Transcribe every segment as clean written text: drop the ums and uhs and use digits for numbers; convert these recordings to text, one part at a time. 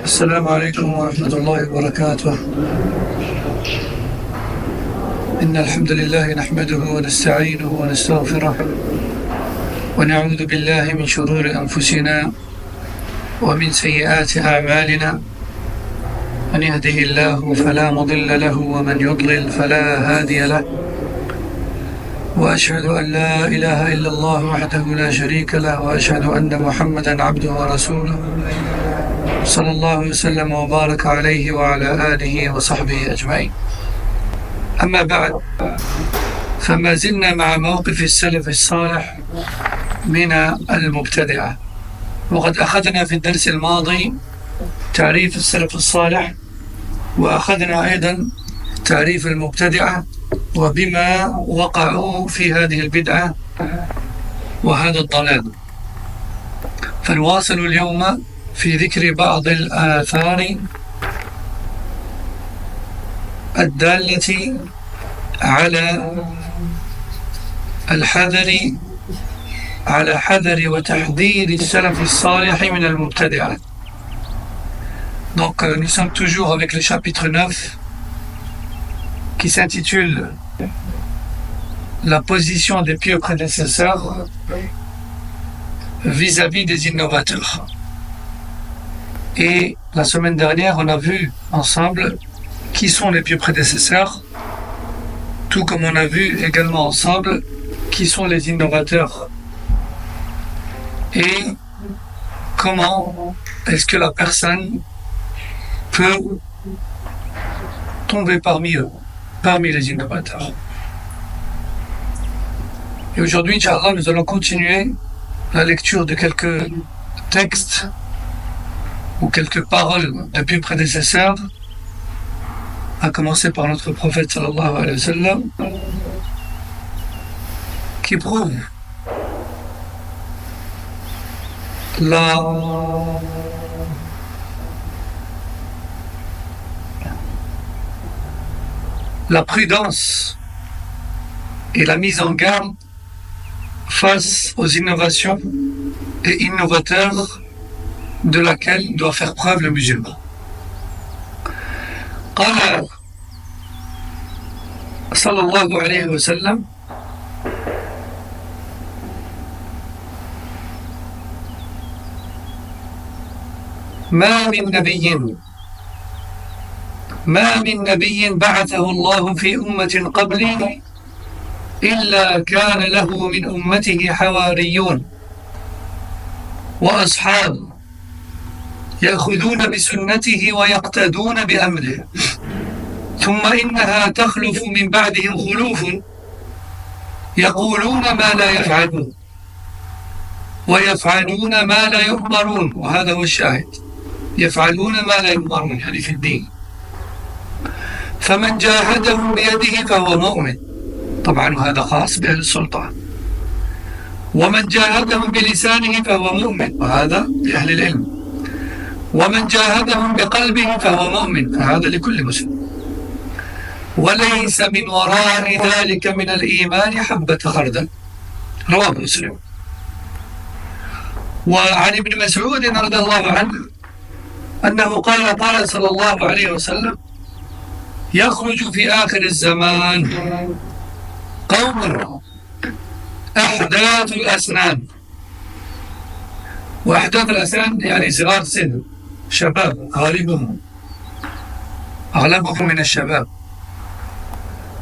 السلام عليكم ورحمة الله وبركاته. إن الحمد لله نحمده ونستعينه ونستغفره ونعوذ بالله من شرور أنفسنا ومن سيئات أعمالنا. من يهده الله فلا مضل له ومن يضلل فلا هادي له، وأشهد أن لا إله إلا الله وحده لا شريك له، وأشهد أن محمدا عبده ورسوله صلى الله وسلم وبارك عليه وعلى آله وصحبه أجمعين. أما بعد، فما زلنا مع موقف السلف الصالح من المبتدعة، وقد أخذنا في الدرس الماضي تعريف السلف الصالح، وأخذنا أيضا تعريف المبتدعة وبما وقعوا في هذه البدعة وهذا الضلال. فنواصل اليوم في ذكر بعض الآثار الدالة على حذر وتحذير السلف الصالح من المبتدعة. Donc nous sommes toujours avec le chapitre 9 qui s'intitule La position des pieux prédécesseurs vis-à-vis des innovateurs. Et la semaine dernière, on a vu ensemble qui sont les pieux prédécesseurs, tout comme on a vu également ensemble qui sont les innovateurs et comment est-ce que la personne peut tomber parmi eux, parmi les innovateurs. Et aujourd'hui, Inch'Allah, nous allons continuer la lecture de quelques textes ou quelques paroles de pieux prédécesseurs, à commencer par notre prophète sallallahu alayhi wa sallam, qui prouvent la prudence et la mise en garde face aux innovations et innovateurs de laquelle doit faire preuve le musulman. قال صلى الله عليه وسلم: ما من نبي بعثه الله في أمة قبلي إلا كان له من أمته حواريون وأصحاب يأخذون بسنته ويقتدون بأمره، ثم إنها تخلف من بعدهم خلوف يقولون ما لا يفعلون ويفعلون ما لا يؤمرون. وهذا هو الشاهد، يفعلون ما لا يؤمرون يعني في الدين. فمن جاهدهم بيده فهو مؤمن، طبعا هذا خاص بأهل السلطة. ومن جاهدهم بلسانه فهو مؤمن، وهذا لأهل العلم. ومن جاهدهم بقلبه فهو مؤمن، فهذا لكل مسلم. وليس من وراء ذلك من الإيمان حبة خردل. رواه مسلم. وعن ابن مسعود رضي الله عنه أنه قال صلى الله عليه وسلم: يخرج في آخر الزمان قوم أحداث الأسنان. وأحداث الأسنان يعني صغار سن، شباب، أغلبهم من الشباب.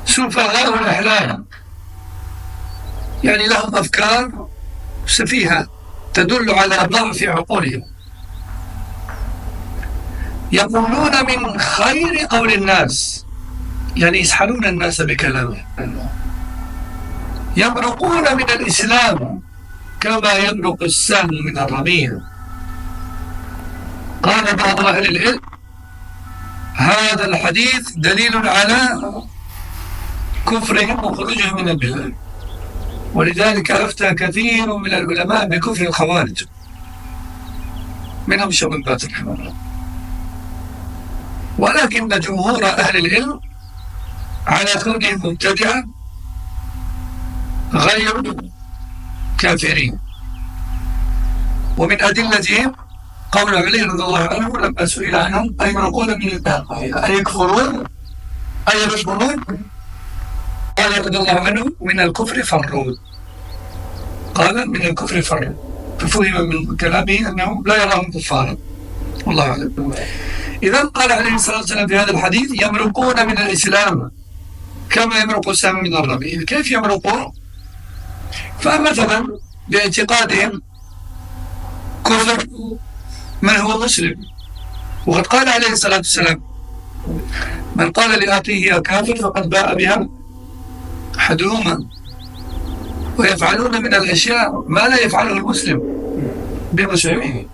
سفهاء الأحلام، يعني لهم أفكار سفيهة تدل على ضعف عقولهم. يقولون من خير قول الناس، يعني يسحلون الناس بكلامهم. يمرقون من الإسلام كما يمرق السهم من الرمية. قال بعض أهل العلم: هذا الحديث دليل على كفرهم وخروجهم من البلاد، ولذلك أفتى كثير من العلماء بكفر الخوارج، منهم الشيخ ابن باز رحمه الله. ولكن جمهور أهل العلم على كونهم مبتدعة غير كافرين. ومن أدلتهم قول علي رضي الله عنه لما سئل عنهم أيمرقون من النار أيكفرون أيرجمون قال رضي الله عنه من الكفر فرون. قال من الكفر فرون، ففهم من كلامه أنه لا يراهم كفارا، والله أعلم. إذا قال عليه الصلاة والسلام في هذا الحديث يمرقون من الإسلام كما يمرق السهم من الرمي. كيف يمرقون؟ فمثلا باعتقادهم كفر من هو مسلم، وقد قال عليه الصلاة والسلام من قال لأخيه يا كافر فقد باء بها أحدهما. ويفعلون من الأشياء ما لا يفعله المسلم بمسلمه.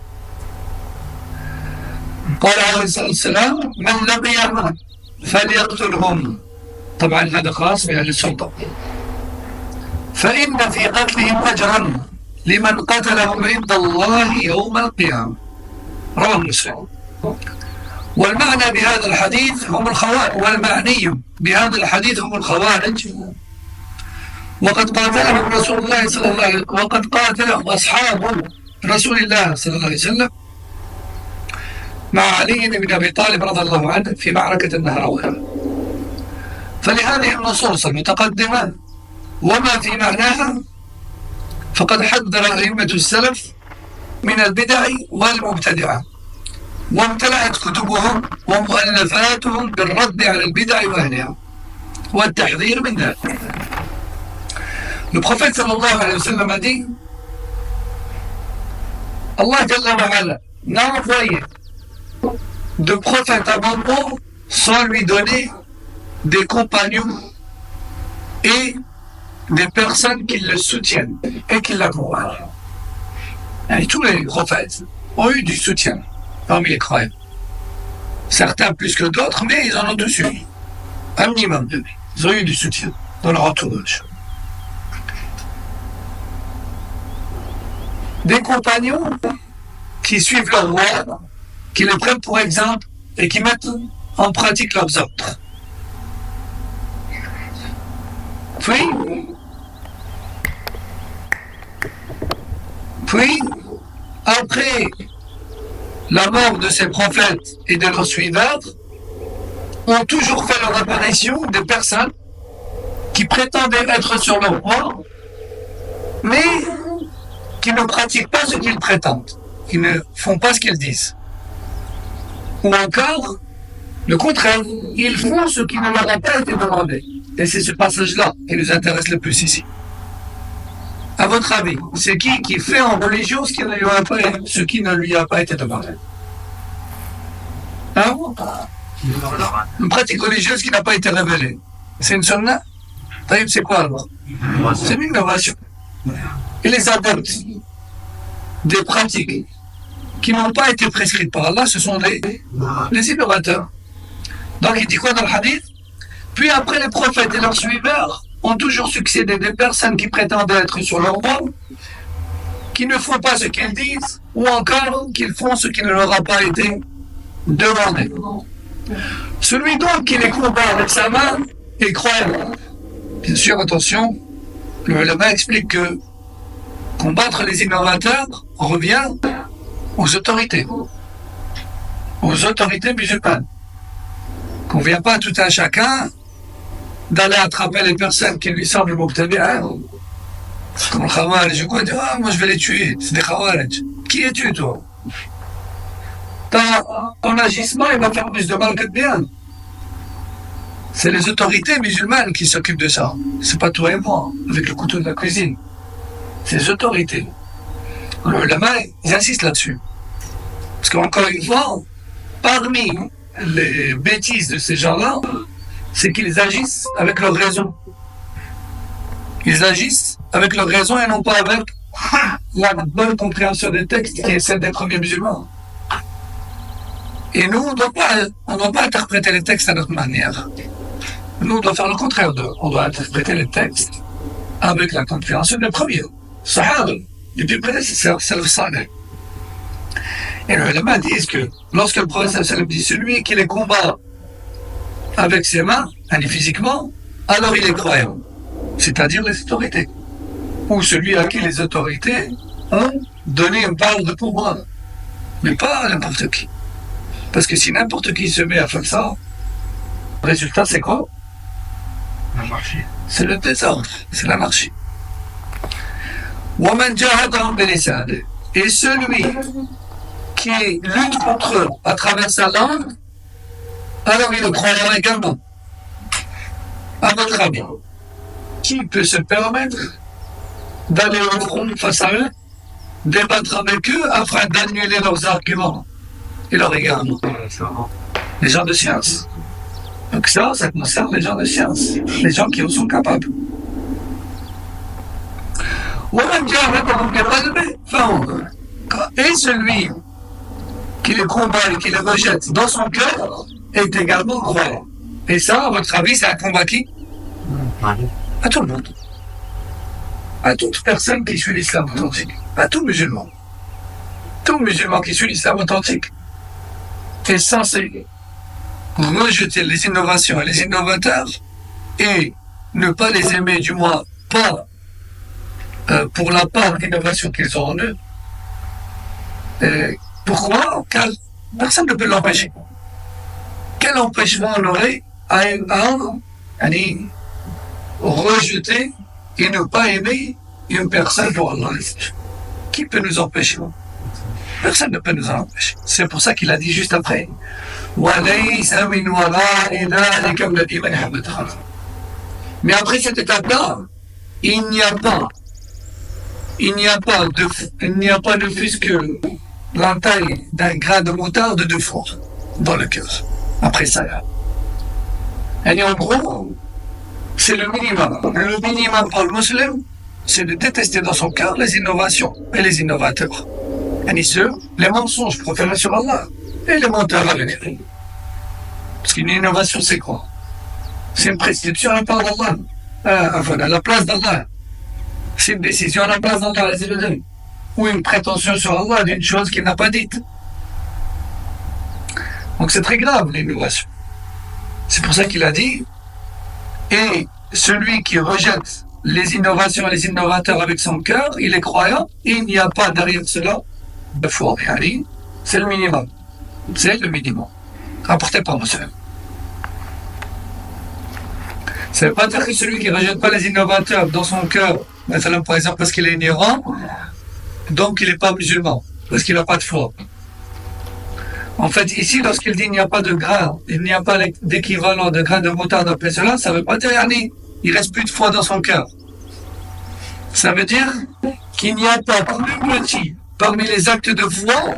قال عليه الصلاة والسلام من لقيهم فليقتلهم، طبعا هذا خاص بأهل السلطة، فإن في قتلهم أجرا لمن قتلهم عند الله يوم القيامة. رواه مسلم. والمعنى بهذا الحديث هم الخوارج، والمعني بهذا الحديث هم الخوارج، وقد قاتلهم رسول الله صلى الله عليه وسلم، وقد قاتلهم أصحاب رسول الله صلى الله عليه وسلم مع علي بن أبي طالب رضي الله عنه في معركة النهروان. فلهذه النصوص المتقدمة وما في معناها فقد حذر أئمة السلف من البدع والمبتدعة، وامتلأت كتبهم ومؤلفاتهم بالرد على البدع وأهلها والتحذير من ذلك. Le prophète sallallahu alayhi wa sallam a dit Allah Jalla wa Ala n'a envoyé de prophète avant moi sans lui donner des compagnons et des personnes qui le soutiennent et qui l'accompagnent. Et tous les prophètes ont eu du soutien parmi les croyants. Certains plus que d'autres, mais ils en ont tous eu. Un minimum de. Ils ont eu du soutien dans leur entourage. Des compagnons qui suivent leur voie, qui les prennent pour exemple et qui mettent en pratique leurs ordres. Puis, après la mort de ces prophètes et de leurs suiveurs, ont toujours fait leur apparition des personnes qui prétendaient être sur leur voie, mais qui ne pratiquent pas ce qu'ils prétendent, qui ne font pas ce qu'ils disent. Ou encore, le contraire, ils font ce qui ne leur a pas été demandé. Et c'est ce passage-là qui nous intéresse le plus ici. À votre avis, c'est qui fait en religion ce qui ne lui a pas été demandé? Hein? Une pratique religieuse qui n'a pas été révélée. C'est une sunna? C'est quoi alors? C'est une innovation. Et les adeptes des pratiques qui n'ont pas été prescrites par Allah, ce sont les innovateurs. Donc il dit quoi dans le hadith? Puis après les prophètes et leurs suiveurs ont toujours succédé des personnes qui prétendaient être sur leur voie, qui ne font pas ce qu'ils disent, ou encore qu'ils font ce qui ne leur a pas été demandé. Celui donc qui les combat avec sa main est croyant. Bien sûr, attention, le ulama explique que combattre les innovateurs revient aux autorités musulmanes. Qu'on ne vient pas tout un chacun d'aller attraper les personnes qui lui semblent mubtadi'ah. Comme le Khawarij, quoi, dire, moi je vais les tuer, c'est des Khawarij. Qui es-tu toi? Ton agissement il va faire plus de mal que de bien. C'est les autorités musulmanes qui s'occupent de ça. C'est pas toi et moi, avec le couteau de la cuisine. C'est les autorités. Le ulama, ils insistent là-dessus. Parce qu'encore une fois, parmi les bêtises de ces gens-là, c'est qu'ils agissent avec leur raison. Ils agissent avec leur raison et non pas avec la bonne compréhension des textes qui est celle des premiers musulmans. Et nous, on ne doit pas interpréter les textes à notre manière. Nous, on doit faire le contraire d'eux. On doit interpréter les textes avec la compréhension des premiers. Sahaba, les plus près, c'est le salih. Et les ulama disent que lorsque le prophète dit celui qui les combat avec ses mains, physiquement, alors il est croyant, c'est-à-dire les autorités, ou celui à qui les autorités ont donné une part de pouvoir. Mais pas n'importe qui. Parce que si n'importe qui se met à faire ça, le résultat c'est quoi? L'anarchie. C'est le désordre, c'est l'anarchie. وَمَنْ جَاهَدَهُمْ بِلِسَانِهِ. Et celui qui lutte contre eux à travers sa langue, alors il le croira également. À votre avis, qui peut se permettre d'aller au front face à eux, débattre avec eux afin d'annuler leurs arguments et leurs égarements? Les gens de science. Donc ça concerne les gens de science, les gens qui en sont capables. Et celui qui les combat et qui les rejette dans son cœur est également croyant. Et ça, à votre avis, c'est un combat qui? À tout le monde. À toute personne qui suit l'islam authentique. À tout musulman. Tout musulman qui suit l'islam authentique est censé rejeter les innovations et les innovateurs et ne pas les aimer, du moins pas pour la part d'innovation qu'ils ont en eux. Pourquoi? Car personne ne peut l'empêcher. Quel empêchement on aurait à rejeter et ne pas aimer une personne pour Allah? Qui peut nous empêcher? Personne ne peut nous en empêcher. C'est pour ça qu'il a dit juste après. Mais après cette étape-là, il n'y a pas de plus que la taille d'un grain de moutarde de fond dans le cœur. Après ça, et en gros, c'est le minimum. Le minimum pour le musulman, c'est de détester dans son cœur les innovations et les innovateurs. Et les mensonges proférés sur Allah et les menteurs à venir. Parce qu'une innovation, c'est quoi? C'est une prescription à la part d'Allah. À la place d'Allah. C'est une décision à la place d'Allah. Ou une prétention sur Allah d'une chose qu'il n'a pas dite. Donc c'est très grave, l'innovation. C'est pour ça qu'il a dit, et celui qui rejette les innovations et les innovateurs avec son cœur, il est croyant, et il n'y a pas derrière cela de foi. C'est le minimum. C'est le minimum. Rapporté par Muslim. Ça ne veut pas dire que celui qui ne rejette pas les innovateurs dans son cœur, par exemple parce qu'il est ignorant, donc il n'est pas musulman, parce qu'il n'a pas de foi. En fait, ici, lorsqu'il dit qu'il n'y a pas de grain, il n'y a pas d'équivalent de grain de moutarde après cela, ça ne veut pas dire qu'il ne reste plus de foi dans son cœur. Ça veut dire qu'il n'y a pas plus petit parmi les actes de foi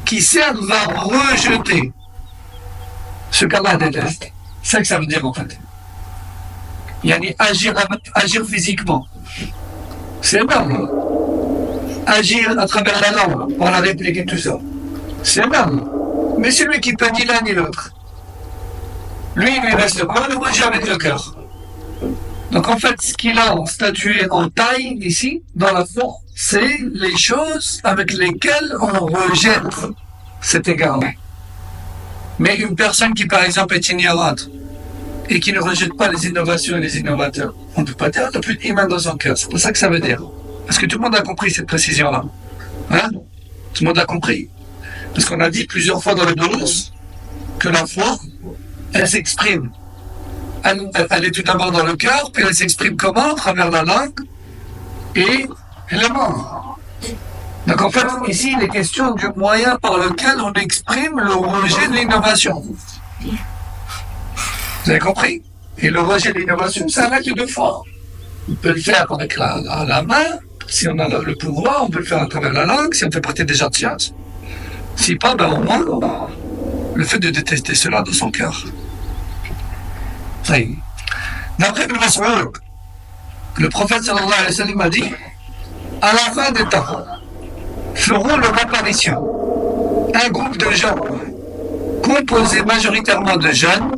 qui servent à rejeter ce qu'Allah déteste. C'est ça que ça veut dire en fait. Il y a agir physiquement. C'est énorme. Agir à travers la langue, par la réplique et tout ça. C'est énorme. Mais celui qui peut ni l'un ni l'autre, lui, il lui reste quoi? Le rejet avec le cœur. Donc en fait, ce qu'il a statué en taille ici, dans la foi, c'est les choses avec lesquelles on rejette cet égarement. Mais une personne qui, par exemple, est ignorante et qui ne rejette pas les innovations et les innovateurs, on ne peut pas dire qu'il n'y a plus d'iman dans son cœur. C'est pour ça que ça veut dire. Parce que tout le monde a compris cette précision-là. Hein? Tout le monde a compris. Parce qu'on a dit plusieurs fois dans le Durus que la foi, elle s'exprime. Elle est tout d'abord dans le cœur, puis elle s'exprime comment? À travers la langue et les membres. Donc en fait, ici, il est question du moyen par lequel on exprime le rejet de l'innovation. Vous avez compris? Et le rejet de l'innovation, c'est un acte de foi. On peut le faire avec la main, si on a le pouvoir, on peut le faire à travers la langue, si on fait partie des gens de science. Si pas, ben au moins, le fait de détester cela dans son cœur. Ça y est. D'après Ibn Mas'ud, le prophète sallallahu alayhi wa sallam a dit, à la fin des temps, feront leur apparition un groupe de gens composé majoritairement de jeunes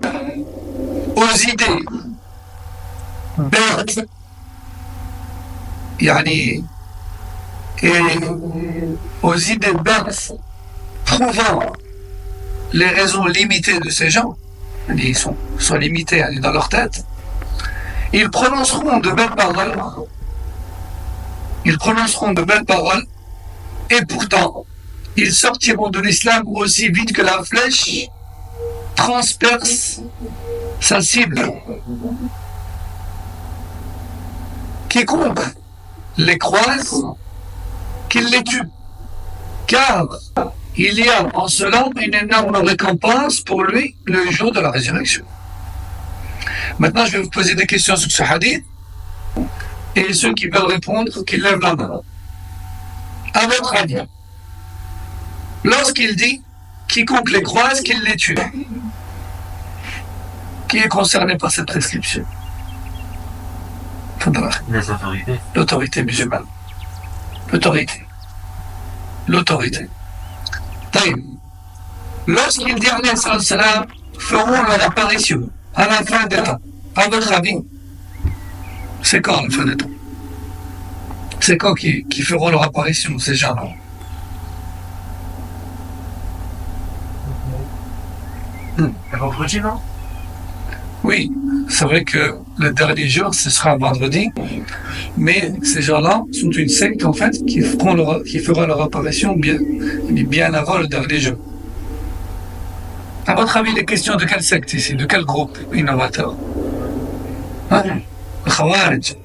aux idées bêtes, et aux idées bêtes prouvant les raisons limitées de ces gens. Ils sont limités dans leur tête. Ils prononceront de belles paroles. Et pourtant, ils sortiront de l'islam aussi vite que la flèche transperce sa cible. Quiconque les croise, qu'il les tue. Car il y a en cela une énorme récompense pour lui le jour de la résurrection. Maintenant, je vais vous poser des questions sur ce hadith. Et ceux qui veulent répondre, qu'ils lèvent la main. À votre avis, lorsqu'il dit quiconque les croise, qu'il les tue, qui est concerné par cette prescription? Les autorités. L'autorité musulmane. L'autorité. Lorsqu'il dit alayhi salam feront leur apparition à la fin des temps, à votre avis, c'est quand la fin des temps? C'est quand qui feront leur apparition, ces gens-là? Le vendredi, non? Oui, c'est vrai que le dernier jour, ce sera vendredi, mais ces gens-là sont une secte, en fait, qui fera leur apparition bien avant le dernier jour. À votre avis, les questions de quelle secte ici? De quel groupe innovateur? Hein? Le Khawarij,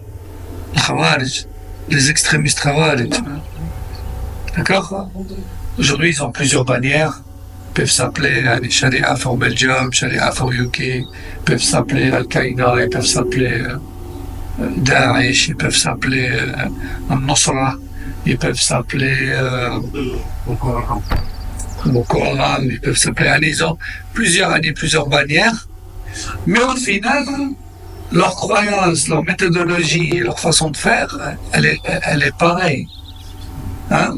les extrémistes Khawarij. D'accord? Aujourd'hui, ils ont plusieurs bannières. Ils peuvent s'appeler Sharia for Belgium, Sharia for UK, peuvent s'appeler Al-Qaïda, ils peuvent s'appeler Daesh, ils peuvent s'appeler Al-Nusra, ils peuvent s'appeler Boko Haram, ils peuvent s'appeler Anison, plusieurs bannières, mais au final, leur croyance, leur méthodologie, leur façon de faire, elle est pareille. Hein?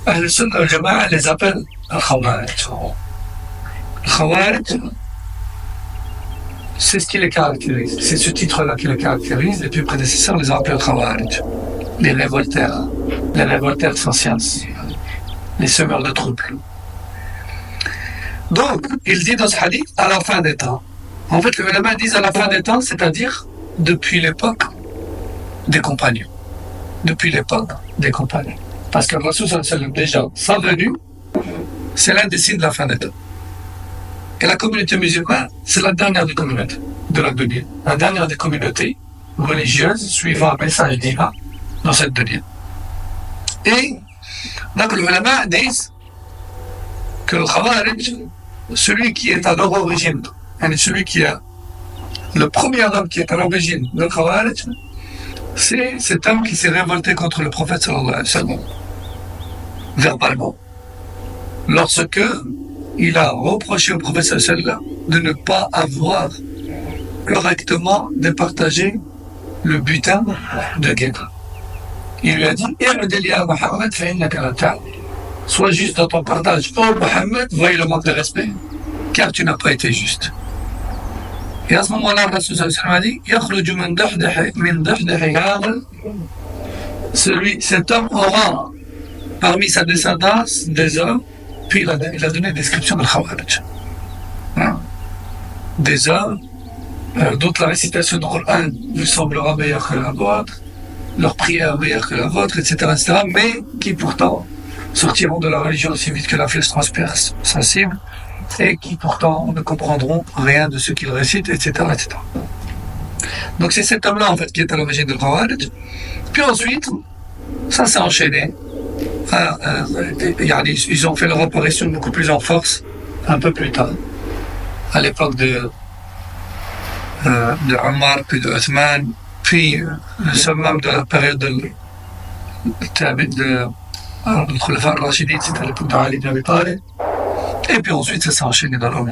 Al-Sunnah al-Jama'a les appelle Al-Khawarij. Al-Khawarij, c'est ce qui les caractérise. C'est ce titre-là qui les caractérise. Les plus prédécesseurs les ont appelés Al-Khawarij. Les révoltaires sans science, les semeurs de troubles. Donc, il dit dans ce hadith, à la fin des temps. En fait, les ulama disent à la fin des temps, c'est-à-dire depuis l'époque des compagnons. Depuis l'époque des compagnons. Parce que le Rasul sallallahu alayhi wa sallam, déjà, sa venue, c'est l'un des signes de la fin des temps. Et la communauté musulmane, c'est la dernière des communautés de la dunya. La dernière des communautés religieuses suivant un message divin dans cette dunya. Et donc les ulama disent que le Khawarij, celui qui est à leur origine, celui qui est le premier homme qui est à l'origine de Khawarij, c'est cet homme qui s'est révolté contre le prophète sallallahu alayhi wa sallam, verbalement, lorsque il a reproché au prophète sallallahu alayhi wa sallam de ne pas avoir correctement départagé le butin de guerre. Il lui a dit sois juste dans ton partage. Oh Mohammed, voyez le manque de respect, car tu n'as pas été juste. Et à ce moment-là, le Rasul sallallahu alayhi wa sallam a dit cet homme aura parmi sa descendance des hommes, puis il a donné une description de Khawarij. Des hommes dont la récitation du Coran lui semblera meilleure que la vôtre, leur prière meilleure que la vôtre, etc., mais qui pourtant sortiront de la religion aussi vite que la flèche transperce sa cible, et qui pourtant ne comprendront rien de ce qu'ils récitent, etc., etc. Donc c'est cet homme-là, en fait, qui est à l'origine de Khawarij. Puis ensuite, ça s'est enchaîné. Ils ont fait leur apparition beaucoup plus en force, un peu plus tard, à l'époque de Omar, puis de Othman, puis le summum de la période de Khulafa al-Rashidin, c'était à l'époque d'Ali ibn Abi Talib. Et puis ensuite, ça s'est enchaîné dans le monde.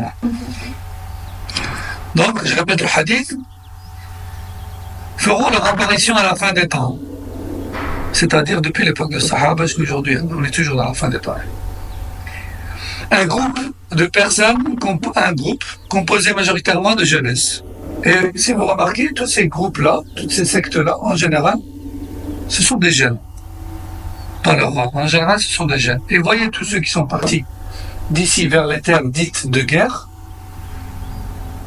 Donc, je répète le hadith, feront leur apparition à la fin des temps. C'est-à-dire depuis l'époque de Sahaba jusqu'à aujourd'hui. On est toujours dans la fin des temps. Un groupe de personnes, un groupe composé majoritairement de jeunesse. Et si vous remarquez, tous ces groupes-là, toutes ces sectes-là, en général, ce sont des jeunes. Pas leur rang. En général, ce sont des jeunes. Et voyez tous ceux qui sont partis d'ici vers les terres dites de guerre.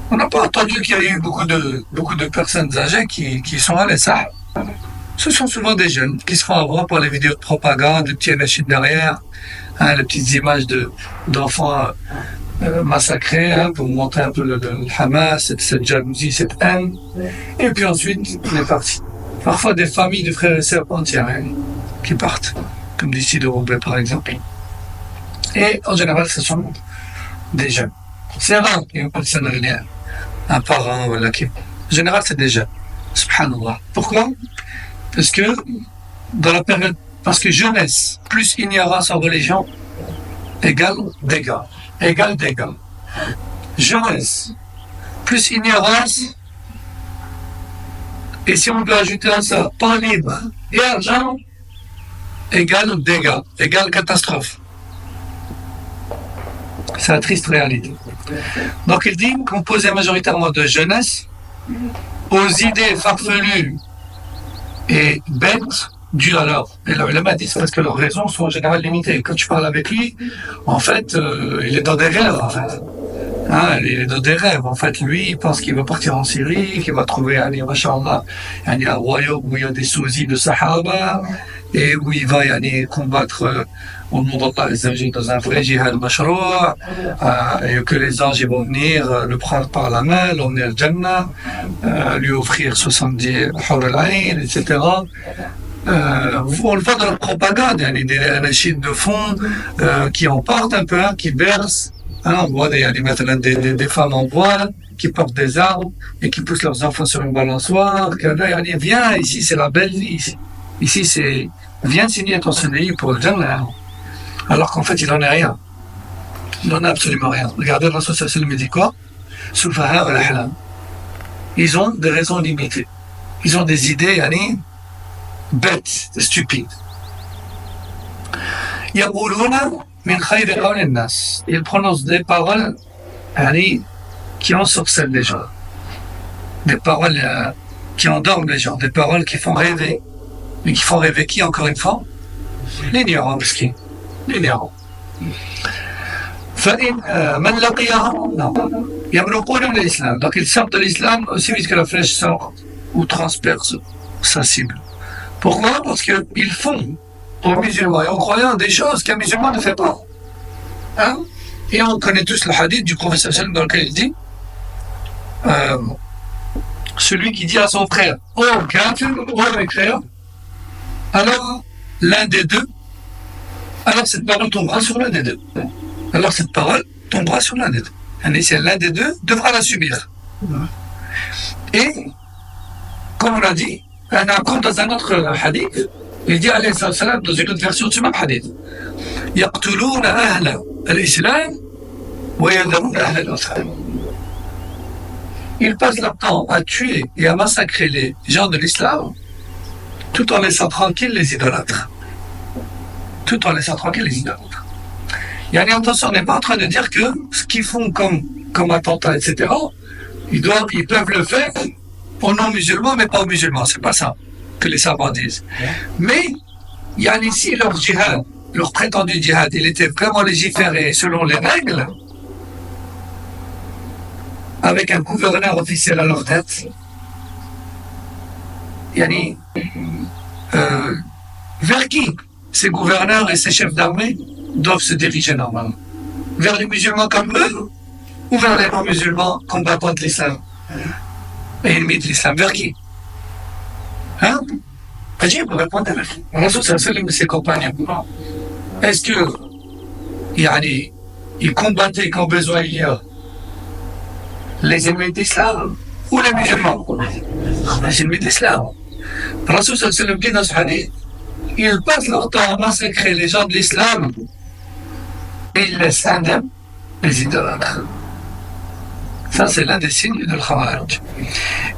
On n'a pas entendu qu'il y a eu beaucoup de personnes âgées qui sont allées ça. Ce sont souvent des jeunes qui se font avoir par les vidéos de propagande, le petit anachide derrière, hein, les petites images d'enfants massacrés, hein, pour montrer un peu le Hamas, cette jalousie, cette haine. Et puis ensuite, on est parti. Parfois des familles de frères et sœurs entières, hein, qui partent, comme d'ici de Roubaix par exemple. Et en général, ce sont des jeunes. C'est rare qu'il y ait une personne réelle, un parent, voilà, qui... En général, c'est des jeunes. Subhanallah. Pourquoi? Parce que dans la période, parce que jeunesse plus ignorance en religion égale dégâts. Égale dégâts. Jeunesse plus ignorance, et si on peut ajouter à ça temps libre et argent, égale dégâts, égale catastrophe. C'est la triste réalité. Donc il dit composé majoritairement de jeunesse, aux idées farfelues et bêtes dues à l'or. Et le ulama dit parce que leurs raisons sont en général limitées. Quand tu parles avec lui, en fait, il est dans des rêves, en fait. Hein, il est dans des rêves. En fait, lui, il pense qu'il va partir en Syrie, qu'il va trouver un royaume où il y a des sosies de Sahaba, et où il va combattre au nom d'Allah dans un vrai jihad mashroua, et que les anges vont venir le prendre par la main, l'emmener al Jannah, lui offrir 70 hur al-ayn, etc. On le voit dans la propagande, il y a des anachid de fond qui en partent un peu, qui bercent. On voit des femmes en voile qui portent des armes et qui poussent leurs enfants sur une balançoire. Viens, ici c'est la belle vie. Ici c'est viens signer ton CDI pour le Jannah. Alors qu'en fait il n'en est rien. Il n'en a absolument rien. Regardez le Rasul sallallahu alayhi wa sallam dit quoi? Soufaha wal ahlam. Ils ont des raisons limitées. Ils ont des idées bêtes, stupides. Yaquluna min khayri qawli an-nas. Ils prononcent des paroles qui ensorcellent les gens. Des paroles qui endorment les gens. Des paroles qui font rêver. Mais qui font rêver qui, encore une fois? L'ignorant, miskin. L'ignorant. من لقيهم يمرقون من l'islam. Donc ils sortent de l'islam aussi vite que la flèche sort ou transperce sa cible. Pourquoi? Parce qu'ils font aux musulmans et aux croyants des choses qu'un musulman ne fait pas. Hein? Et on connaît tous le hadith du prophète dans lequel il dit celui qui dit à son frère oh kafir, oh mécréant, alors l'un des deux, alors cette parole tombera sur l'un des deux. Alors cette parole tombera sur l'un des deux. Et c'est l'un des deux devra la subir. Et comme on l'a dit, on a encore dans un autre hadith, il dit alayhi salam dans une autre version de ce même hadith, يقتلون أهل الإسلام ويذرون أهل الإسلام. Ils passent leur temps à tuer et à massacrer les gens de l'islam tout en laissant tranquilles les idolâtres. Tout en laissant tranquilles les idolâtres. Attention, on n'est pas en train de dire que ce qu'ils font comme attentat, etc., ils peuvent le faire aux non-musulmans, mais pas aux musulmans. C'est pas ça que les savants disent. Mais, si leur djihad, leur prétendu djihad, il était vraiment légiféré selon les règles, avec un gouverneur officiel à leur tête, vers qui ces gouverneurs et ces chefs d'armée doivent se diriger normalement? Vers les musulmans comme eux ou vers les non-musulmans combattants de l'islam et ennemis de l'islam? Vers qui? Hein? Ajib, répondez. Rasul sallallahu et ses compagnons. Est-ce que ils combattaient quand besoin il y a les ennemis d'islam ou les musulmans? Les ennemis d'islam. Rasul sallallahu dit dans ce hadith, ils passent leur temps à massacrer les gens de l'islam et ils laissent indemnes les idolâtres. Ça, c'est l'un des signes de l'Khawarij.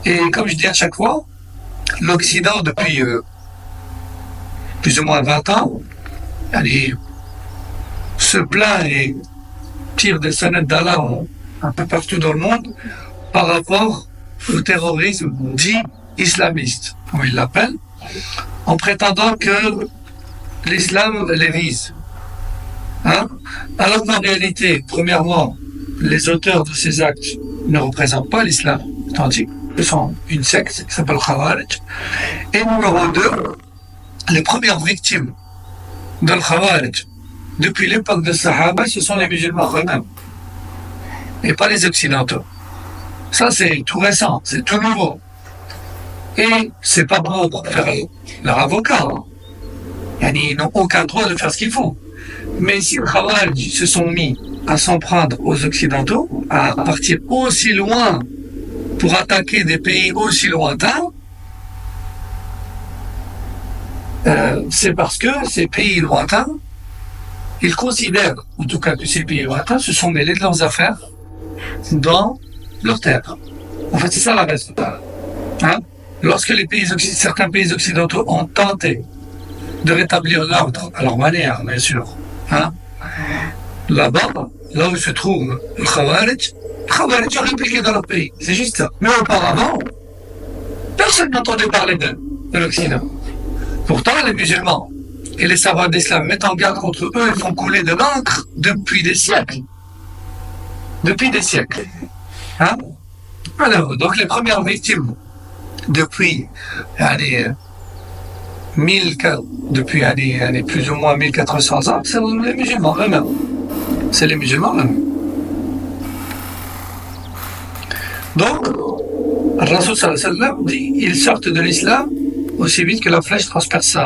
Et comme je dis à chaque fois, l'Occident, depuis plus ou moins 20 ans, se plaint et tire des sonnettes d'alarme un peu partout dans le monde par rapport au terrorisme dit islamiste, comme ils l'appellent, en prétendant que l'islam les vise. Hein? Alors qu'en réalité, premièrement, les auteurs de ces actes ne représentent pas l'islam, tandis qu'ils sont une secte qui s'appelle Khawarij. Et numéro 2, les premières victimes de Khawarij, depuis l'époque de Sahaba, ce sont les musulmans eux-mêmes, et pas les occidentaux. Ça, c'est tout récent, c'est tout nouveau. Et c'est pas bon pour faire leur avocat. Ils n'ont aucun droit de faire ce qu'ils font. Mais si les Khawarij se sont mis à s'en prendre aux occidentaux, à partir aussi loin pour attaquer des pays aussi lointains, c'est parce que ces pays lointains, ils considèrent, en tout cas que ces pays lointains, se sont mêlés de leurs affaires dans leur terre. En fait, c'est ça la raison. Lorsque certains pays occidentaux ont tenté de rétablir l'ordre à leur manière, bien sûr, là-bas, là où se trouve le Khawarij ont répliqué dans leur pays. C'est juste ça. Mais auparavant, personne n'entendait parler de l'Occident. Pourtant, les musulmans et les savants d'islam mettent en garde contre eux et font couler de l'encre depuis des siècles. Depuis des siècles. Alors, donc les premières victimes depuis plus ou moins 1400 ans, c'est les musulmans eux-mêmes. C'est les musulmans eux-mêmes. Donc, Rasul sallallahu alayhi wa sallam dit, ils sortent de l'islam aussi vite que la flèche transperce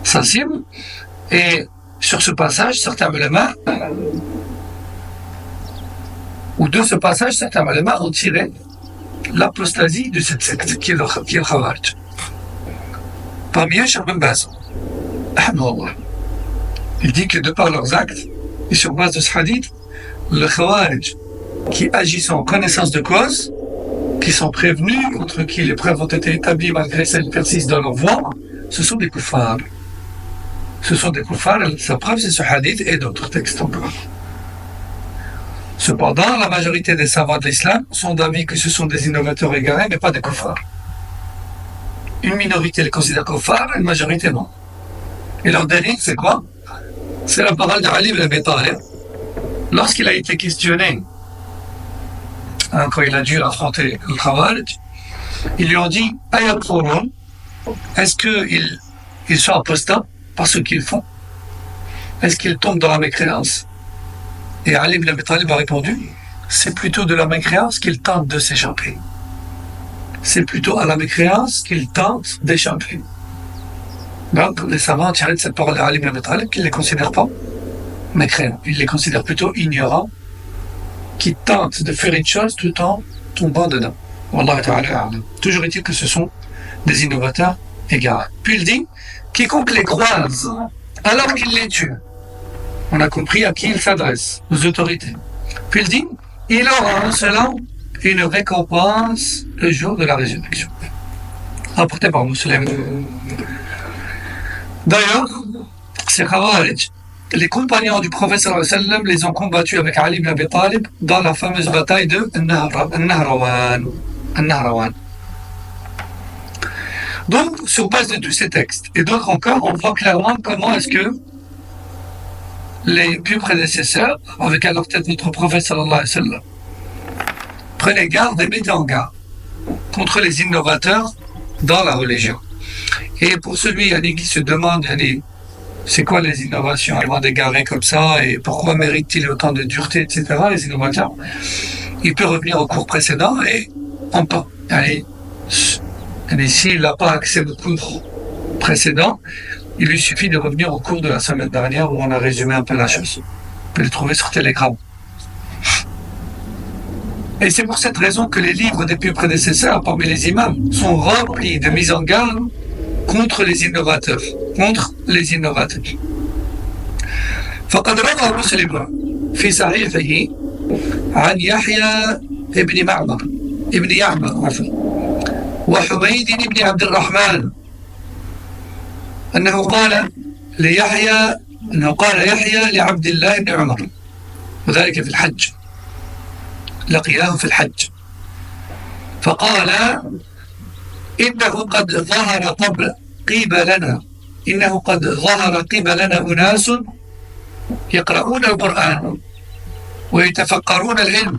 sa cible. Et sur ce passage, certains ulama, ou de ce passage, certains ulama ont tiré l'apostasie de cette secte qui est le Khawarij. Parmi eux, Cheikh Ben Baz, il dit que de par leurs actes, et sur base de ce hadith, le Khawarij, qui agissent en connaissance de cause, qui sont prévenus, contre qui les preuves ont été établies malgré celles qui persistent dans leur voie, ce sont des kuffars. Ce sont des kuffars, sa preuve c'est ce hadith et d'autres textes encore. Cependant, la majorité des savants de l'islam sont d'avis que ce sont des innovateurs égarés, mais pas des kuffars. Une minorité les considère kuffars, une majorité non. Et leur dernier, c'est quoi? C'est la parole d'Ali ibn Abi Talib. Lorsqu'il a été questionné, quand il a dû affronter le Khawarij, ils lui ont dit Ayakfurun, est-ce qu'ils sont apostats par ce qu'ils font? Est-ce qu'ils tombent dans la mécréance? Et Ali ibn Abi Talib a répondu, c'est plutôt de la mécréance qu'ils tentent de s'échapper. C'est plutôt à la mécréance qu'ils tentent d'échapper. Donc, les savants tirent de cette parole d'Ali ibn Abi Talib qu'ils ne les considèrent pas mécréants. Ils les considèrent plutôt ignorants, qui tentent de faire une chose tout en tombant dedans. Wallahu ta'ala. Toujours est-il que ce sont des innovateurs égarés. Puis il dit, quiconque les croise alors qu'il les tue. On a compris à qui il s'adresse, aux autorités. Puis il dit, il aura en cela une récompense le jour de la résurrection. Apporté par Muslim. D'ailleurs, ces Khawarij, les compagnons du prophète sallallahu alayhi wa sallam les ont combattus avec Ali ibn Abi Talib dans la fameuse bataille de Nahrawan. Donc, sur base de tous ces textes et d'autres encore, on voit clairement comment est-ce que les plus prédécesseurs, avec à leur tête notre prophète sallallahu alayhi wa sallam, prenaient garde et mettaient en garde contre les innovateurs dans la religion. Et pour celui qui se demande, c'est quoi les innovations allemandes égarées comme ça et pourquoi méritent-ils autant de dureté, etc., les innovateurs, il peut revenir au cours précédent et on peut, s'il n'a pas accès au cours précédent, il lui suffit de revenir au cours de la semaine dernière où on a résumé un peu la chose. Vous pouvez le trouver sur Telegram. Et c'est pour cette raison que les livres des plus prédécesseurs, parmi les imams, sont remplis de mise en garde contre les innovateurs. فقد روى مسلم في صحيحه عن يحيى ابن يعمر وحميد بن عبد الرحمن أنه قال يحيى لعبد الله بن عمر وذلك في الحج لقياه في الحج فقال إنه قد ظهر قبلنا أناس يقرؤون القرآن ويتفقرون العلم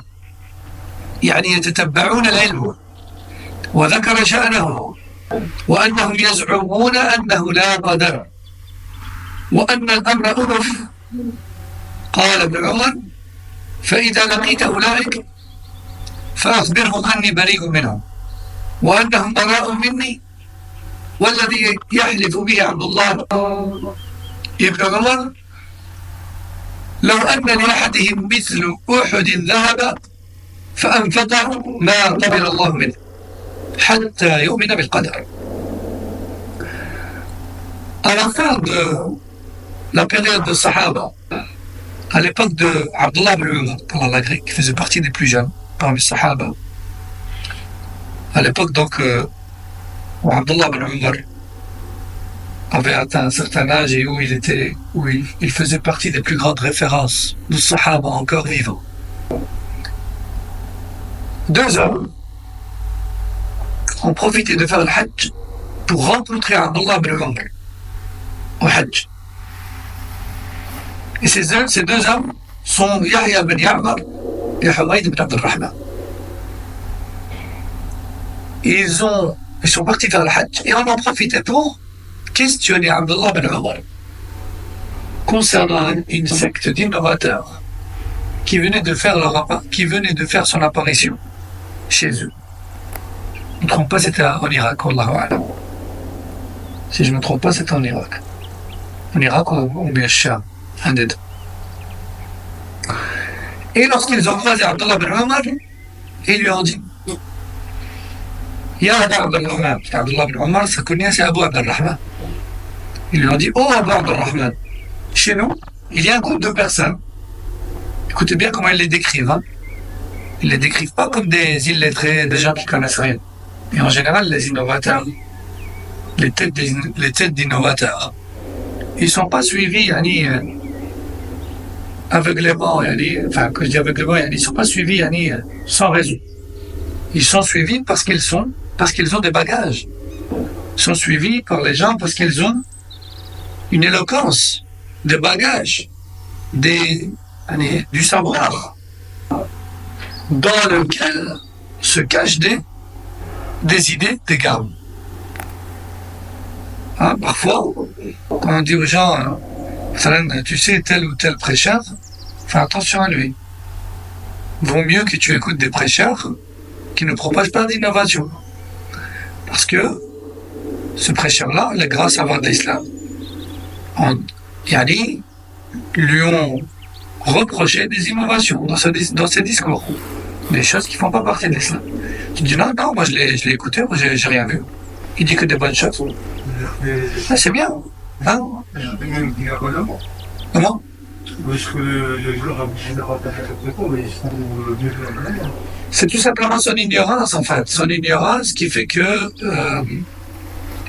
يتتبعون العلم وذكر شأنه وأنهم يزعمون أنه لا قدر وأن الأمر أنف قال ابن عمر فإذا لقيت أولئك فأخبرهم أني بريء منهم وأنهم براء مني والذي يحلف به عبد الله ابن عمر لو أن لأحدهم مثل أحد ذهب فأنفقه ما قبل الله منه حتى يؤمن بالقدر. À la fin de la période de Sahaba, à l'époque de Abdullah ibn Umar, par la grecque, qui faisait partie des plus jeunes parmi les Sahaba, à l'époque donc où Abdullah ibn Umar avait atteint un certain âge et où il faisait partie des plus grandes références de Sahaba encore vivants. Deux hommes ont profité de faire le Hajj pour rencontrer Abdullah ibn Umar au Hajj. Et ces deux hommes sont Yahya ibn Ya'mar et Humayd ibn Abd al-Rahman. Ils sont partis faire le Hajj et on en profitait pour questionner Abdullah ibn Umar concernant une secte d'innovateurs qui venait de faire son apparition chez eux. Je ne me trompe pas, c'était en Irak, Allahu a'lam. Si je ne me trompe pas, c'était en Irak. En Irak ou bien Sham, un des deux. Et lorsqu'ils ont croisé Abdullah ibn Umar, ils lui ont dit Ya Abu Abdurrahman, Abdullah ibn Umar, ça connaît, c'est Abu Abdurrahman. Ils lui ont dit Oh Abu Abdurrahman, chez nous, il y a un groupe de personnes. Écoutez bien comment ils les décrivent. Hein. Ils ne les décrivent pas comme des illettrés, des gens qui connaissent rien. Et en général, les innovateurs, les têtes d'innovateurs, ils ne sont pas suivis aveuglément, enfin, quand je dis aveuglément, ils ne sont pas suivis sans raison. Ils sont suivis parce qu'ils ont des bagages. Ils sont suivis par les gens parce qu'ils ont une éloquence, des bagages, du savoir, dans lequel se cachent des idées, des gammes. Hein, parfois, quand on dit aux gens, tu sais, tel ou tel prêcheur, fais attention à lui. Vaut mieux que tu écoutes des prêcheurs qui ne propagent pas d'innovation. Parce que ce prêcheur-là, les grands savants de l'islam, lui ont reproché des innovations dans ses discours. Des choses qui ne font pas partie de l'islam. Tu dis non, moi je l'ai écouté, moi j'ai rien vu. Il dit que des bonnes choses. Ah, c'est bien. Hein? Comment? C'est tout simplement son ignorance en fait. Son ignorance qui fait que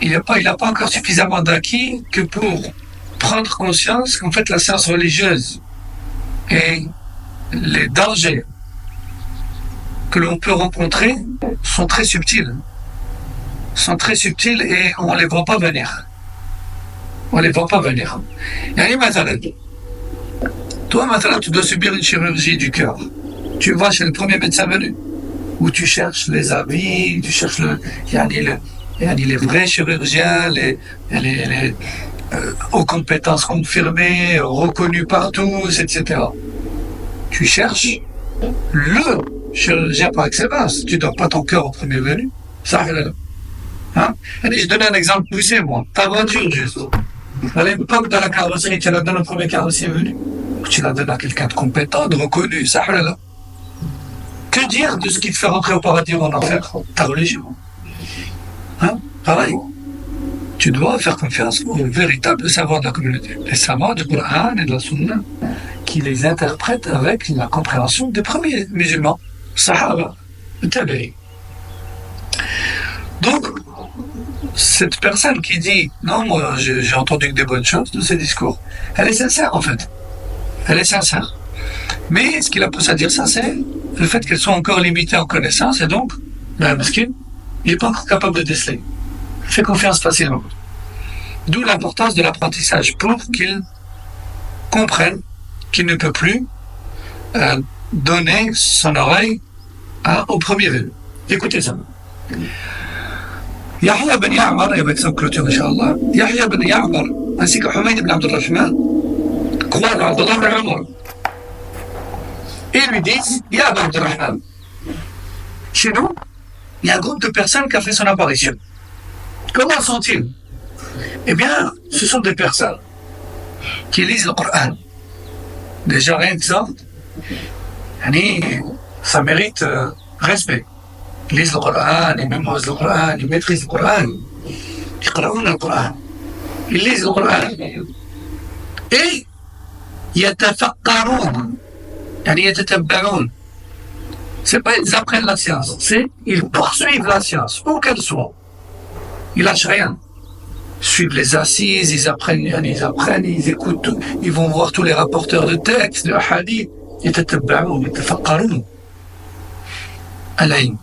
il n'a pas encore suffisamment d'acquis que pour prendre conscience qu'en fait la science religieuse et les dangers que l'on peut rencontrer sont très subtils. Et on ne les voit pas venir. Toi, maintenant, tu dois subir une chirurgie du cœur. Tu vas chez le premier médecin venu, où tu cherches les avis, tu cherches les vrais chirurgiens, les aux compétences confirmées, reconnues par tous, etc. Tu cherches le chirurgien par excellence. Tu ne donnes pas ton cœur au premier venu. Ça, hein? Allez, je donne un exemple poussé, moi. Ta voiture, juste. À l'époque de la carrosserie, tu la donnes au premier carrossier venu. Tu la donnes à quelqu'un de compétent, de reconnu. Ça, que dire de ce qui te fait rentrer au paradis ou en enfer? Ta religion. Hein? Pareil. Tu dois faire confiance au véritable savoir de la communauté. Les savants du Coran et de la Sunna, qui les interprètent avec la compréhension des premiers musulmans, Sahaba, Tabi'i. Donc, cette personne qui dit « Non, moi, j'ai entendu que des bonnes choses de ces discours », elle est sincère, en fait. Elle est sincère. Mais ce qui la pousse à dire ça, c'est le fait qu'elle soit encore limitée en connaissance, et donc, la mesquine, il n'est pas encore capable de déceler. Il fait confiance facilement. D'où l'importance de l'apprentissage pour qu'il comprenne qu'il ne peut plus donner son oreille au premier venu. Écoutez ça. Yahya ibn Ya'mar, et avec ça clôture, Inch'Allah, Yahya ibn Ya'mar, ainsi que Humayd ibn Abd al-Rahman, croient dans Abdullah ibn Umar. Et ils lui disent, Ya Aba Abdurrahman, chez nous, il y a un groupe de personnes qui a fait son apparition. Comment sont-ils? Eh bien, ce sont des personnes qui lisent le Coran. Déjà, rien que ça, ça mérite respect. Ils lisent le Coran, ils mémorisent le Coran, ils maîtrisent le Coran. Ils قرؤون le Coran. Ils lisent le Coran. Et يتفقهون يتتبعون. C'est pas ils apprennent la science, c'est ils poursuivent la science, où qu'elle soit. Ils lâchent rien. Ils suivent les assises, ils apprennent, ils écoutent, ils vont voir tous les rapporteurs de textes, de hadith. يتتبعون يتفقهون. العلم.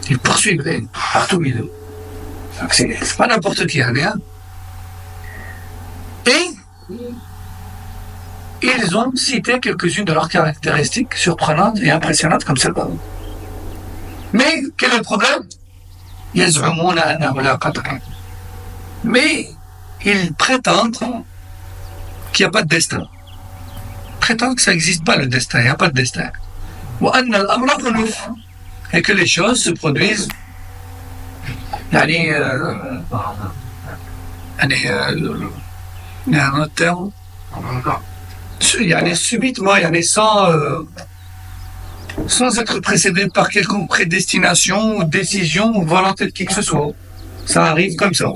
Ils poursuivent l'ilm partout au milieu. C'est pas n'importe qui, hein. Et ils ont cité quelques-unes de leurs caractéristiques surprenantes et impressionnantes comme celle-là. Mais quel est le problème? يزعمون أنه لا قدر. Mais ils prétendent qu'il n'y a pas de destin. Ils prétendent que ça n'existe pas le destin, il n'y a pas de destin. وأن الأمر أنوف. Et que les choses se produisent il y a un autre terme subitement, sans être précédé par quelconque prédestination ou décision ou volonté de qui que ce soit. Ça arrive comme ça.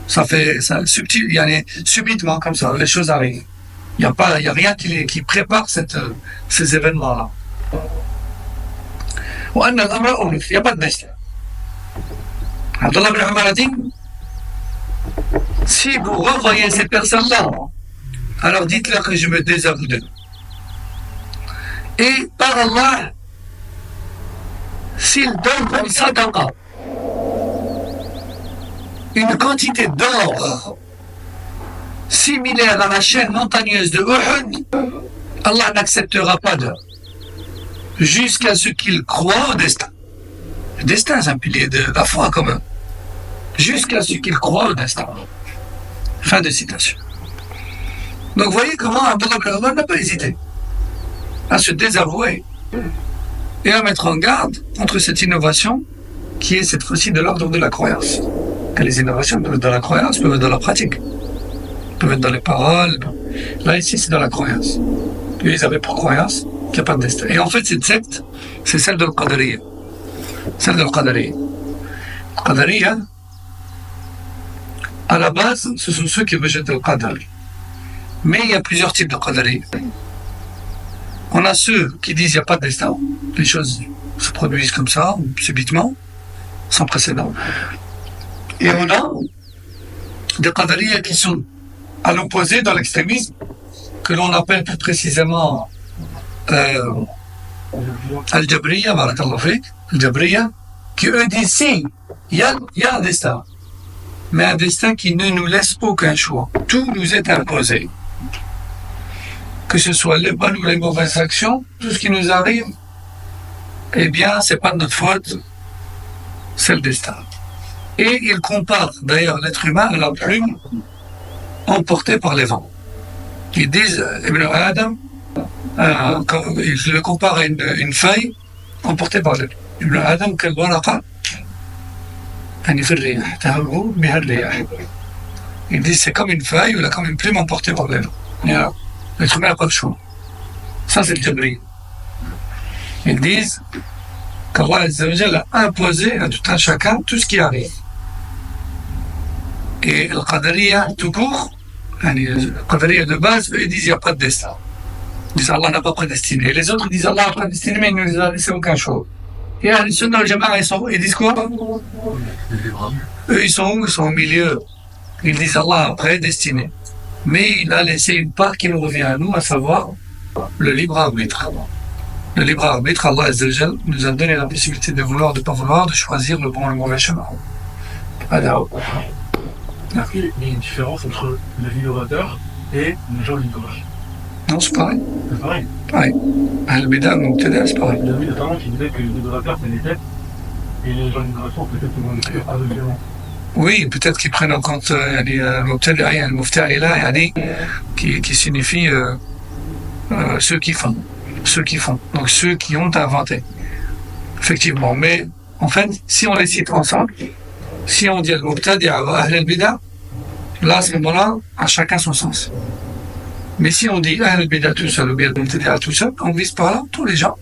Ça fait subtil, subitement comme ça, les choses arrivent. Il n'y a rien qui prépare ces événements-là. وأن الأمر أنوف. Il n'y a pas de destin. Abdullah ibn Umar a dit, si vous revoyez ces personnes-là, alors dites-leur que je me désavoue d'eux. Et par Allah, s'ils donnent comme sadaqa une quantité d'or similaire à la chaîne montagneuse de Uhud, Allah n'acceptera pas d'eux, jusqu'à ce qu'ils croient au destin. Le destin, c'est un pilier de la foi quand même. Jusqu'à ce qu'ils croient au destin. Fin de citation. Donc, vous voyez comment Abdullah ibn Umar n'a pas hésité à se désavouer et à mettre en garde contre cette innovation qui est cette fois-ci de l'ordre de la croyance. Que les innovations peuvent être dans la croyance, peuvent être dans la pratique, peuvent être dans les paroles. Là, ici, c'est dans la croyance. Et ils avaient pour croyance qu'il n'y a pas de destin. Et en fait, cette secte, c'est celle de l'Qadariya. Celle de l'Qadariya. L'Qadariya, à la base, ce sont ceux qui rejettent le Qadar. Mais il y a plusieurs types de Qadariya. On a ceux qui disent qu'il n'y a pas de destin. Les choses se produisent comme ça, subitement, sans précédent. Et on a des Qadariya qui sont à l'opposé dans l'extrémisme, que l'on appelle plus précisément Al-Jabriya, barakallahu fik, Al-Jabriya, qui eux disent si, il y a un destin, mais un destin qui ne nous laisse aucun choix. Tout nous est imposé. Que ce soit les bonnes ou les mauvaises actions, tout ce qui nous arrive, eh bien, c'est pas de notre faute, c'est le destin. Et ils comparent d'ailleurs l'être humain à la plume emportée par les vents. Ils disent, Ibn Adam, ils le comparent à une feuille emportée par les vents. Ibn Adam, quel waraqa, ils disent c'est comme une feuille ou comme une plume emportée par les vents. L'être humain n'a pas le choix. Ça, c'est le Jabri. Ils disent qu'Allah a imposé à tout un chacun tout ce qui arrive. Et le Qadariya, tout court, le Qadariya de base, eux, ils disent qu'il n'y a pas de destin. Ils disent Allah n'a pas prédestiné. Et les autres disent Allah a prédestiné, mais il ne nous a laissé aucun choix. Et les Sunna al Jama'a, ils disent quoi? Eux, ils sont où? Ils sont au milieu. Ils disent Allah a prédestiné. Mais il a laissé une part qui nous revient à nous, à savoir le libre arbitre. Le libre arbitre, Allah Azzawajal nous a donné la possibilité de vouloir, de ne pas vouloir, de choisir le bon et le mauvais chemin. Alors, est-ce qu'il y a une différence entre les innovateurs et les gens innovants? non, c'est pareil. C'est pareil. Pareil. Al-Bida, Mubtada, c'est pareil. Il y a notamment qui disait que les innovateurs, c'est les têtes, et les gens innovateurs, peut-être que c'est aveuglément. Oui, peut-être qu'ils prennent en compte al-Mufta'ila, qui signifie ceux qui font. Ceux qui font. Donc ceux qui ont inventé. Effectivement. Mais en fait, si on les cite ensemble, si on dit al-Mubtadi'a wa Ahl al-Bida, là, à ce moment-là, à chacun son sens. Mais si on dit Ahl al-Bida tout seul ou bien al-Mubtadi'a tout seul, on vise par là tous les gens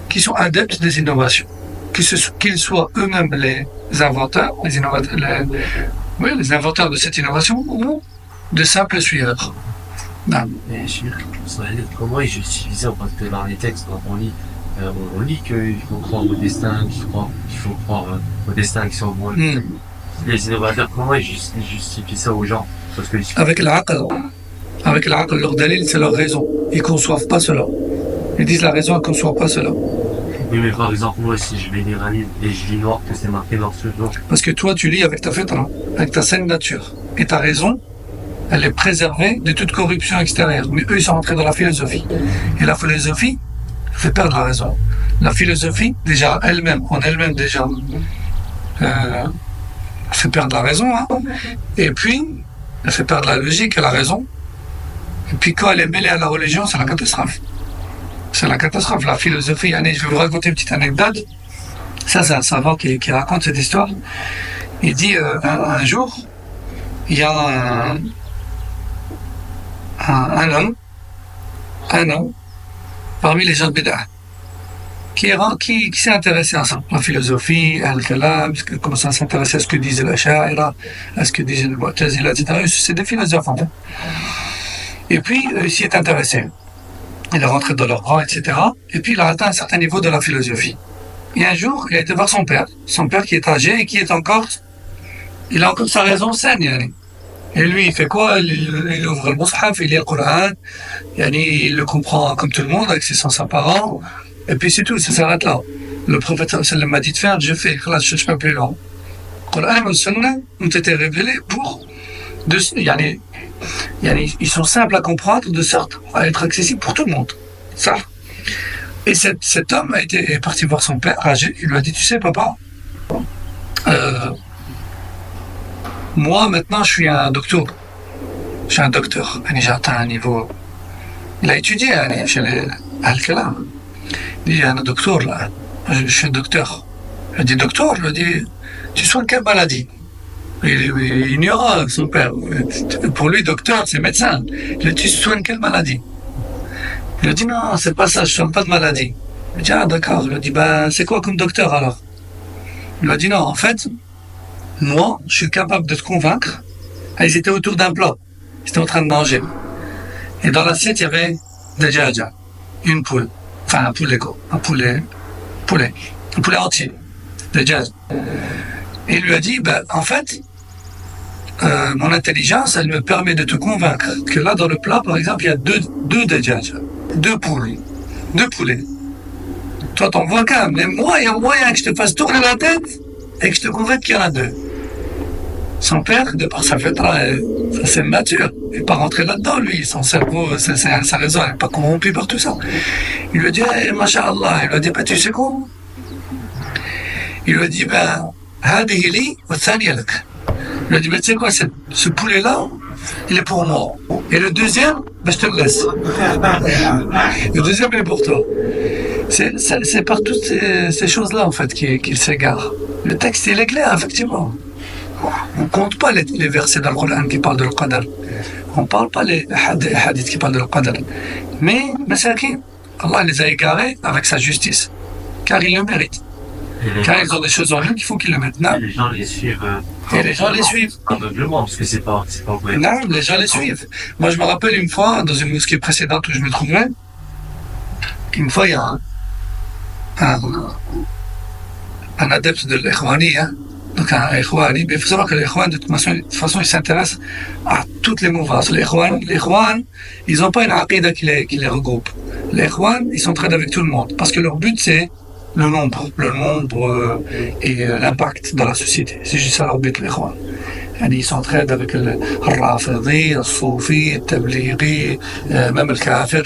qui sont adeptes des innovations. Qu'ils soient eux-mêmes les inventeurs, les inventeurs de cette innovation ou de simples suiveurs. Non. Mais comment ils justifient ça? Parce que dans les textes, quand on lit qu'il faut croire au destin, qu'il faut croire au destin qui sont bons. Les innovateurs, comment ils justifient ça aux gens? Parce que avec l'aql, leur dalil, c'est leur raison. Ils ne conçoivent pas cela. Ils disent la raison, elle ne conçoit pas cela. Oui, mais par exemple, moi, si je vais lire un livre et je lis noir que c'est marqué dans ce jour. Parce que toi, tu lis avec ta fitra, avec ta saine nature. Et ta raison, elle est préservée de toute corruption extérieure. Mais eux, ils sont rentrés dans la philosophie. Et la philosophie fait perdre la raison. La philosophie, déjà, en elle-même déjà, fait perdre la raison. Hein. Et puis, elle fait perdre la logique et la raison. Et puis, quand elle est mêlée à la religion, c'est la catastrophe. C'est la catastrophe, la philosophie. Je vais vous raconter une petite anecdote. Ça, c'est un savant qui raconte cette histoire. Il dit, un jour, il y a un homme, parmi les gens de Bida, qui s'est intéressé à ça, la philosophie, al-kalam, commence à s'intéresser à ce que disait l'Asha'ira, à ce que disait le Mu'tazila, etc. C'est des philosophes, en fait. Et puis, il s'y est intéressé. Il est rentré dans leur rang, etc. Et puis, il a atteint un certain niveau de la philosophie. Et un jour, il a été voir son père qui est âgé et qui est encore, il a encore sa raison saine, yani. Et lui, il fait quoi? Il ouvre le Mus'haf, il lit le Coran, il le comprend comme tout le monde, avec ses sens apparents, et puis c'est tout, ça s'arrête là. Le prophète sallam m'a dit de faire, je fais, je ne suis pas plus long. Le Coran et le Sunnah ont été révélés ils sont simples à comprendre, de sorte à être accessibles pour tout le monde. Ça. Et cet homme est parti voir son père âgé, il lui a dit, tu sais, papa, moi, maintenant, je suis un docteur. J'ai atteint un niveau. Il a étudié chez les Al-Kalam. Il dit, un docteur, là. Je suis un docteur. Il a dit, docteur, il a dit, tu soignes quelle maladie? Il ignora son père. Pour lui, docteur, c'est médecin. Il a dit, tu soignes quelle maladie? Il a dit, non, c'est pas ça, je soigne pas de maladie. Il a dit, ah, d'accord. Il a dit, c'est quoi comme docteur alors? Il a dit, non, en fait, moi, je suis capable de te convaincre. Ils étaient autour d'un plat. Ils étaient en train de manger. Et dans l'assiette, il y avait des djadja, une poule. Enfin, un poulet entier. Des djadja. Et il lui a dit, en fait, mon intelligence, elle me permet de te convaincre que là, dans le plat, par exemple, il y a deux djadja, deux poulets. Toi, t'en vois qu'un. Mais moi, il y a moyen que je te fasse tourner la tête et que je te convainque qu'il y en a deux. Son père, de par sa fitra, c'est mature. Il n'est pas rentré là-dedans, lui. Son cerveau, sa raison, elle n'est pas corrompue par tout ça. Il lui a dit, Masha'Allah. Il lui a dit, tu sais quoi? Il lui a dit, hadihi li wa thaniya lak. Il lui a dit, tu sais quoi, ce poulet-là, il est pour moi. Et le deuxième, je te le laisse. Le deuxième, il est pour toi. C'est par toutes ces choses-là, en fait, qu'il s'égare. Le texte, il est clair, effectivement. On ne compte pas les versets dans le Coran qui parlent de l'Qadar. On ne parle pas les hadiths qui parlent de l'Qadar. Mais, Masakin, Allah les a égarés avec sa justice. Car ils le méritent. Car ils ont des choses en eux qu'il faut qu'ils le mettent. Et les gens les suivent. Aveuglement, parce que c'est pas vrai. Non, les gens les suivent. Moi, je me rappelle une fois, dans une mosquée précédente où je me trouvais, une fois, il y a un adepte de l'Ikhwani, donc un Ikhwani, mais il faut savoir que l'Ikhwan, de toute façon, ils s'intéressent à toutes les mouvances. L'Ikhwan, ils n'ont pas une aqida qui les regroupe. L'Ikhwan, ils s'entraident avec tout le monde, parce que leur but, c'est le nombre et l'impact dans la société. C'est juste ça leur but, l'Ikhwan. Ils s'entraident avec le Rafidi, le Soufi, le Tablighi, même le Kafir.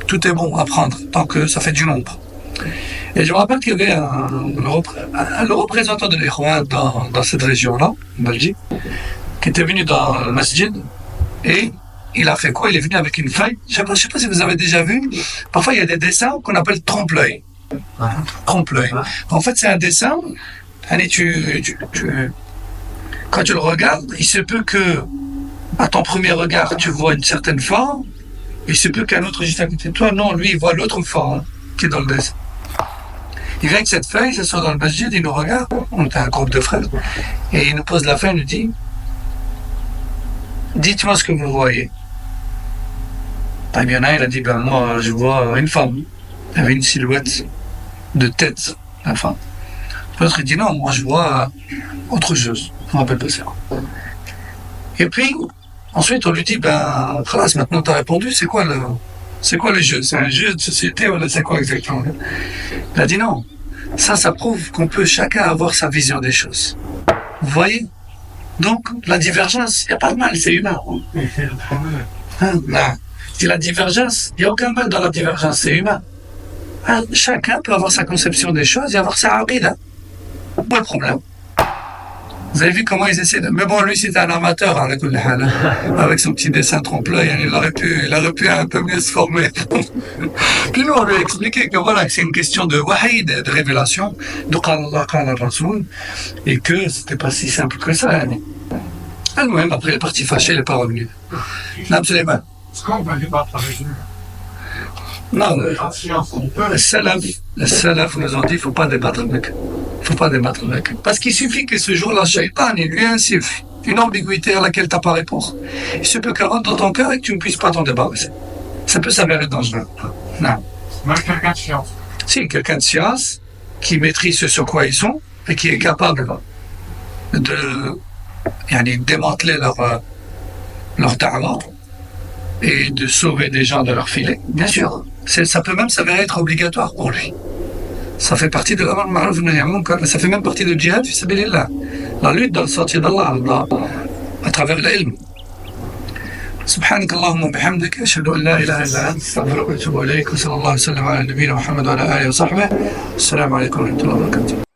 Tout est bon à prendre, tant que ça fait du nombre. Et je me rappelle qu'il y avait le représentant de l'Ikhwan dans cette région-là, en Belgique, qui était venu dans le masjid et il a fait quoi? Il est venu avec une feuille. Je sais pas si vous avez déjà vu. Parfois, il y a des dessins qu'on appelle trompe-l'œil. Trompe-l'œil. En fait, c'est un dessin. Allez, quand tu le regardes, il se peut que, à ton premier regard, tu vois une certaine forme. Il se peut qu'un autre juste à côté de toi, non, lui, il voit l'autre forme qui est dans le dessin. Il vient avec cette feuille, il s'assoit dans le masjid, il nous regarde. On était un groupe de frères. Et il nous pose la feuille, il nous dit, dites-moi ce que vous voyez. Il y en a, il a dit, ben moi, je vois une femme. Il y avait une silhouette de tête, la femme. L'autre, il dit, non, moi, je vois autre chose. Je me rappelle pas ça. Et puis, ensuite, on lui dit, ben, Khalas, maintenant, t'as répondu, c'est quoi le jeu? C'est un jeu de société, voilà, c'est quoi exactement? Il a dit, non. Ça prouve qu'on peut chacun avoir sa vision des choses. Vous voyez? Donc, la divergence, il n'y a pas de mal, c'est humain. Non. Si la divergence, il n'y a aucun mal dans la divergence, c'est humain. Chacun peut avoir sa conception des choses et avoir sa aqida. Pas de problème. Vous avez vu comment ils essaient de... Mais bon, lui, c'était un amateur, hein, avec son petit dessin trompe-l'œil, il aurait pu un peu mieux se former. Puis nous, on lui a expliqué que voilà, c'est une question de wahi, de révélation, de qala Allah, qala Rasoul, et que c'était pas si simple que ça. Même après, il est parti fâché, il n'est pas revenu. Non, Suleiman. Est-ce qu'on va débattre avec lui? Non, le salaf nous ont dit, il ne faut pas débattre avec. Parce qu'il suffit que ce jour-là, Shaitan, il lui insuffle une ambiguïté à laquelle tu n'as pas réponse. Il se peut qu'elle rentre dans ton cœur et que tu ne puisses pas t'en débarrasser. Ça peut s'avérer dangereux. Non. Même quelqu'un de science. Si, quelqu'un de science qui maîtrise ce sur quoi ils sont et qui est capable de démanteler leur talent et de sauver des gens de leur filet, bien sûr. Ça peut même s'avérer être obligatoire pour lui. Ça fait partie de l'amr ma'ruf nahy anil munkar, ça fait même partie du djihad fi sabilillah. La lutte dans le sentier d'Allah, à travers l'ilm. سبحانك اللهم وبحمدك أشهد أن لا إله إلا أنت أستغفرك وأتوب إليك وصلى الله وسلم على نبينا محمد وعلى آله وصحبه السلام عليكم ورحمة الله وبركاته